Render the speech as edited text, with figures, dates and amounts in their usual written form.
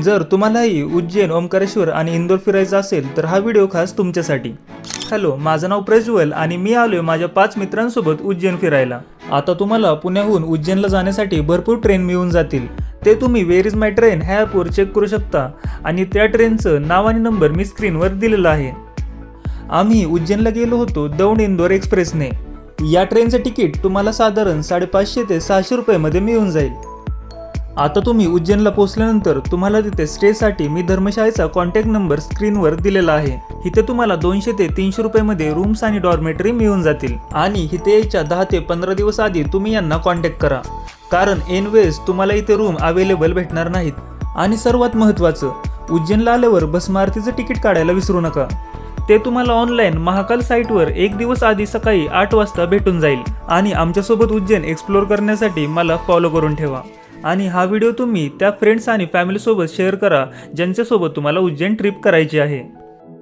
जर तुम्हालाही उज्जैन, ओंकारेश्वर आणि इंदोर फिरायचं असेल तर हा व्हिडिओ खास तुमच्यासाठी। हॅलो, माझं नाव प्रज्वल आणि मी आलोय माझ्या 5 मित्रांसोबत उज्जैन फिरायला। आता तुम्हाला पुण्याहून उज्जैनला जाण्यासाठी भरपूर ट्रेन मिळून जातील। ते तुम्ही वेअर इज माय ट्रेन ह्या ॲपवर चेक करू शकता आणि त्या ट्रेनचं नाव आणि नंबर मी स्क्रीनवर दिलेला आहे। आम्ही उज्जैनला गेलो होतो दौंड इंदोर एक्सप्रेसने। या ट्रेनचं तिकीट तुम्हाला साधारण 550 ते 600 रुपयामध्ये मिळून जाईल। आता तुम्ही उज्जैनला पोहोचल्यानंतर तुम्हाला तिथे स्टेसाठी मी धर्मशाळेचा कॉन्टॅक्ट नंबर स्क्रीनवर दिलेला आहे। इथे तुम्हाला 200 ते 300 रुपयामध्ये रूम्स आणि डॉर्मेटरी मिळून जातील आणि इथे यायच्या 10 ते 15 दिवस आधी तुम्ही यांना कॉन्टॅक्ट करा, कारण ऐन वेळेस तुम्हाला इथे रूम अवेलेबल भेटणार नाहीत। आणि सर्वात महत्त्वाचं, उज्जैनला आल्यावर भस्मारतीचं तिकीट काढायला विसरू नका। ते तुम्हाला ऑनलाईन महाकाल साईटवर 1 दिवस आधी सकाळी 8 वाजता भेटून जाईल। आणि आमच्यासोबत उज्जैन एक्सप्लोर करण्यासाठी मला फॉलो करून ठेवा आणि हा व्हिडिओ तुम्ही त्या फ्रेंड्स आणि फॅमिलीसोबत शेअर करा ज्यांच्यासोबत तुम्हाला उज्जैन ट्रिप करायची आहे।